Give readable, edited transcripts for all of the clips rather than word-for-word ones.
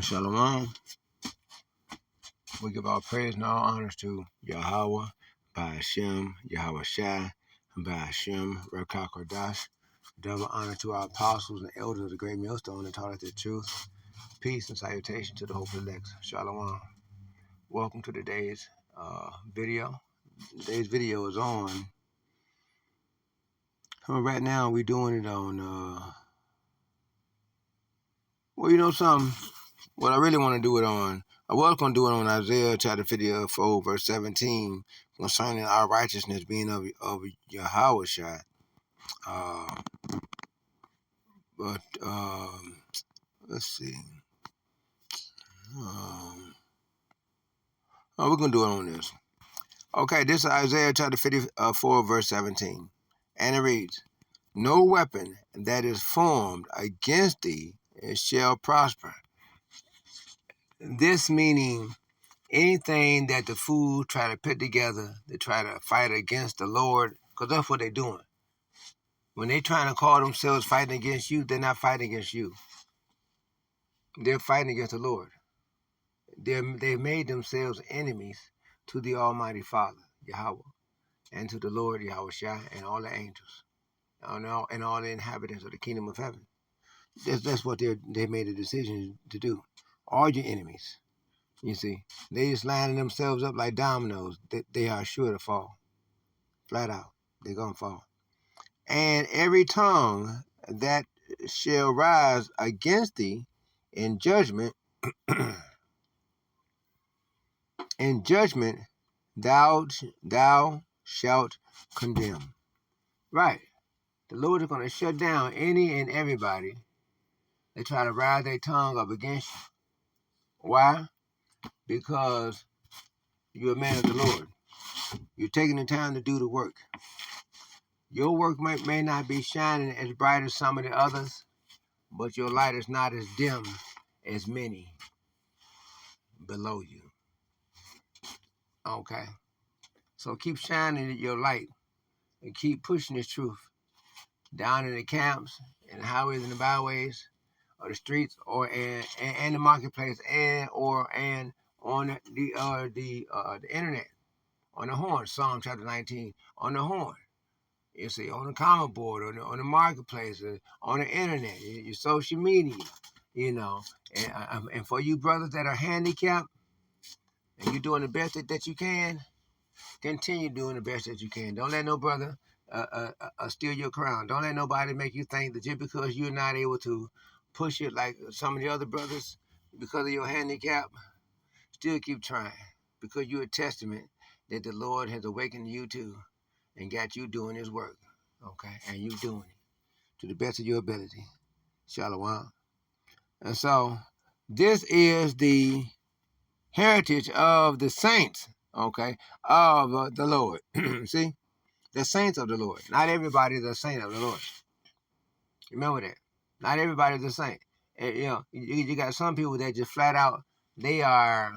Shalom. We give all praise and all honors to Yahweh, by Hashem, Yahweh Shai, and by Hashem, Rekah Kodash. Double honor to our apostles and elders of the great millstone that taught us the truth. Peace and salutation to the hopeful elect. Shalom. Welcome to today's video. Today's video is on. Right now we're doing it on. Well, you know something. What I really want to do it on, I was going to do it on Isaiah chapter 54, verse 17, concerning our righteousness being of Yahweh Shai. But let's see. We're going to do it on this. Okay, this is Isaiah chapter 54, verse 17. And it reads, "No weapon that is formed against thee shall prosper." This meaning anything that the fool try to put together to try to fight against the Lord, because that's what they're doing. When they're trying to call themselves fighting against you, they're not fighting against you. They're fighting against the Lord. They've made themselves enemies to the Almighty Father, Yahweh, and to the Lord, Yahweh Shai, and all the angels, and all the inhabitants of the kingdom of heaven. That's what they made a decision to do. All your enemies, you see, they just lining themselves up like dominoes. They are sure to fall. Flat out, they're going to fall. And every tongue that shall rise against thee in judgment, in judgment thou shalt condemn. Right. The Lord is going to shut down any and everybody that try to rise their tongue up against you. Why? Because you're a man of the Lord. You're taking the time to do the work. Your work may not be shining as bright as some of the others, but your light is not as dim as many below you. Okay? So keep shining your light and keep pushing this truth down in the camps and the highways and the byways or the streets or and the marketplace and on the internet, on the horn, Psalm chapter 19, on the horn. You see, on the comment board, on the marketplace, on the internet, your social media, you know. And for you brothers that are handicapped and you're doing the best that you can, continue doing the best that you can. Don't let no brother steal your crown. Don't let nobody make you think that just because you're not able to push it like some of the other brothers because of your handicap, still keep trying, because you're a testament that the Lord has awakened you to and got you doing his work, okay? And you doing it to the best of your ability. Shalom. And so this is the heritage of the saints, okay, of the Lord. See? The saints of the Lord. Not everybody is a saint of the Lord. Remember that. Not everybody is a saint. And, you know, you got some people that just flat out, they are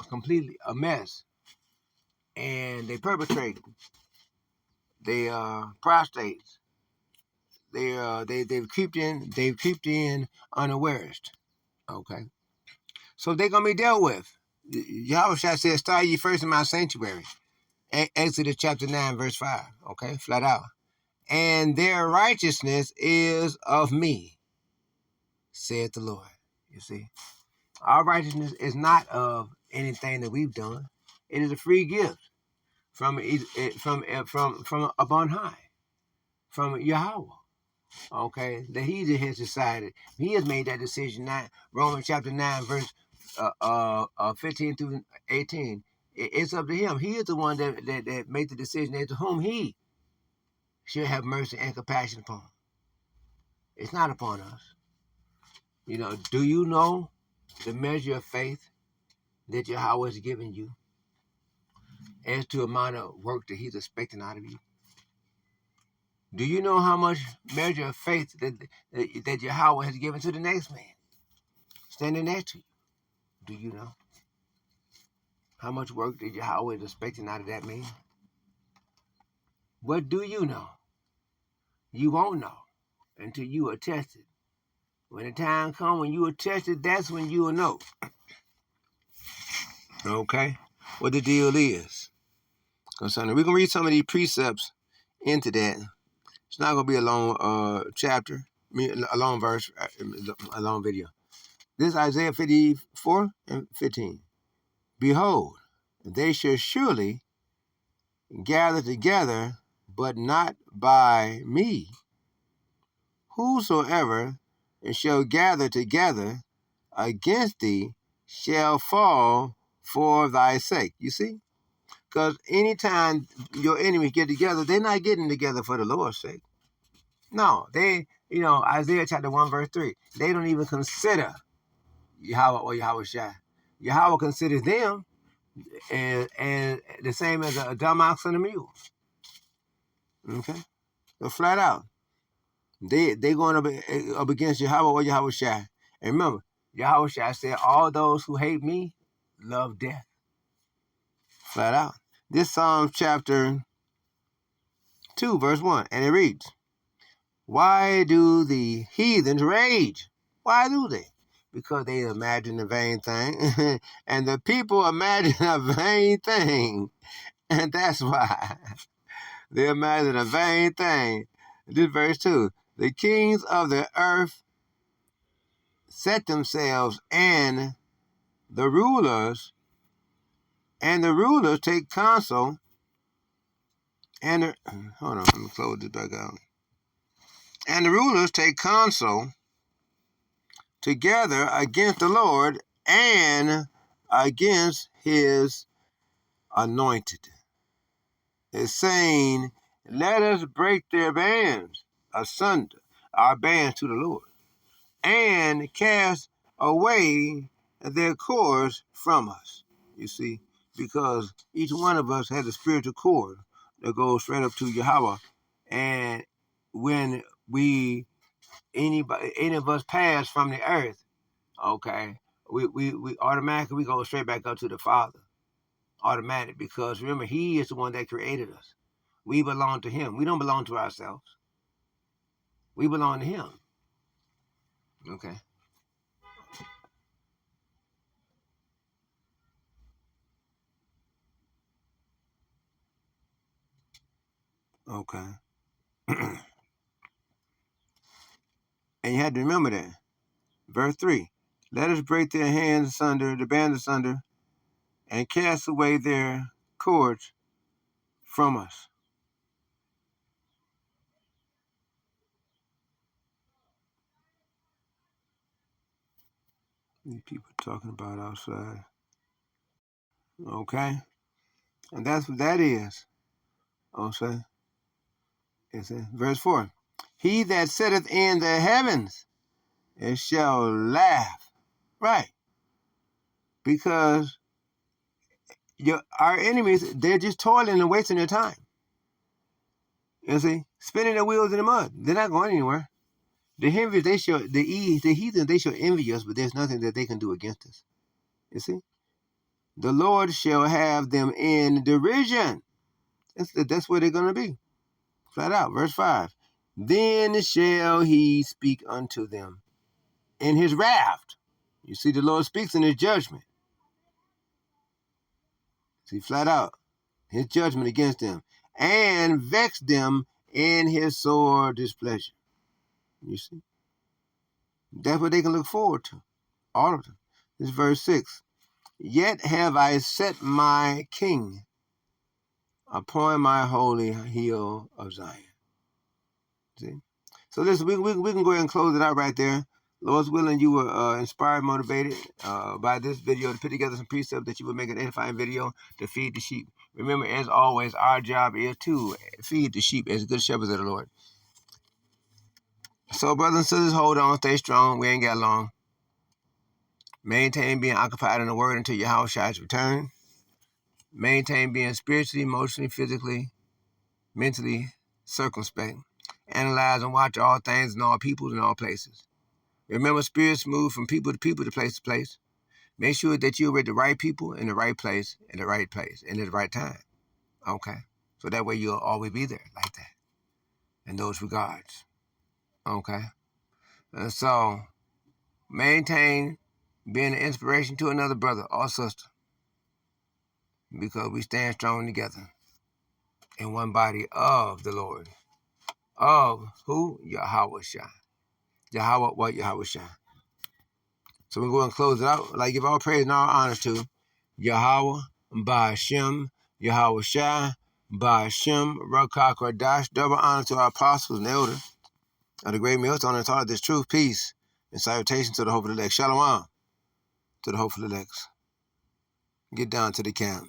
completely a mess. And they perpetrate. They are prostates. They've creeped in unawares. Okay. So they're gonna be dealt with. Yahweh said, "Start ye first in my sanctuary." Exodus chapter 9, verse 5. Okay, flat out. "And their righteousness is of me, saith the Lord." You see, our righteousness is not of anything that we've done. It is a free gift from up on high, from Yahweh. Okay, that He has decided. He has made that decision. Romans chapter 9, verse 15 through 18. It's up to Him. He is the one that made the decision as to whom He should have mercy and compassion upon. It's not upon us. You know, do you know the measure of faith that Yahweh has given you as to the amount of work that He's expecting out of you? Do you know how much measure of faith that Yahweh has given to the next man standing next to you? Do you know how much work that Yahweh is expecting out of that man? What do you know? You won't know until you are tested. When the time comes when you are tested, that's when you will know. Okay? What the deal is. Concerning, we can read some of these precepts into that. It's not going to be a long chapter, a long verse, a long video. This is Isaiah 54 and 15. Behold, they shall surely gather together, but not by me. Whosoever shall gather together against thee shall fall for thy sake. You see? Because anytime your enemies get together, they're not getting together for the Lord's sake. No, Isaiah chapter 1, verse 3, they don't even consider Yahweh or Yahweh Shai. Yahweh considers them and the same as a dumb ox and a mule. Okay? So flat out. They going up against Yahweh or Yahweh Shai. And remember, Yahweh Shai said, all those who hate me love death. Flat out. This Psalm chapter 2, verse 1, and it reads, why do the heathens rage? Why do they? Because they imagine a vain thing. And the people imagine a vain thing. And that's why. They imagine a vain thing. This verse 2. The kings of the earth set themselves, and the rulers take counsel. And hold on, let me close this back out. And the rulers take counsel together against the Lord and against his anointed. It's saying, let us break their bands asunder, our bands to the Lord, and cast away their cords from us. You see, because each one of us has a spiritual cord that goes straight up to Yahweh. And when any of us pass from the earth, okay, we automatically go straight back up to the Father. Automatic, because remember, he is the one that created us. We belong to him. We don't belong to ourselves. We belong to him. Okay. Okay. And you had to remember that. Verse 3. Let us break their hands asunder, the bands asunder, and cast away their cords from us. These people talking about outside. Okay. And that's what that is. Okay. It's verse 4. He that sitteth in the heavens, it shall laugh. Right. Because our enemies, they're just toiling and wasting their time. You see? Spinning their wheels in the mud. They're not going anywhere. The heathens, they shall envy us, but there's nothing that they can do against us. You see? The Lord shall have them in derision. That's where they're going to be. Flat out. Verse 5. Then shall he speak unto them in his wrath. You see, the Lord speaks in his judgment. See, flat out. His judgment against them. And vex them in his sore displeasure. You see? That's what they can look forward to. All of them. This is verse 6. Yet have I set my king upon my holy hill of Zion. See? So listen, we can go ahead and close it out right there. Lord's willing, you were inspired, motivated by this video to put together some precepts that you would make an edifying video to feed the sheep. Remember, as always, our job is to feed the sheep as good shepherds of the Lord. So, brothers and sisters, hold on, stay strong. We ain't got long. Maintain being occupied in the Word until Yahweh Shai's return. Maintain being spiritually, emotionally, physically, mentally circumspect. Analyze and watch all things and all peoples and all places. Remember, spirits move from people to place to place. Make sure that you're with the right people in the right place, and at the right time. Okay? So that way you'll always be there like that. In those regards. Okay? And so, maintain being an inspiration to another brother or sister, because we stand strong together in one body of the Lord. Of who? Yahweh Shai. Yahweh what? Yahweh Shai. So we're going to close it out. Like, give all praise and all honor to Yahweh, Ba'ashem, Yahweh Shai, Ba'ashem, Rakah Kodash. Double honor to our apostles and elders of the great millstone and taught this truth, peace, and salutation to the hope of the elect. Shalom to the hope of the elect. Get down to the camp.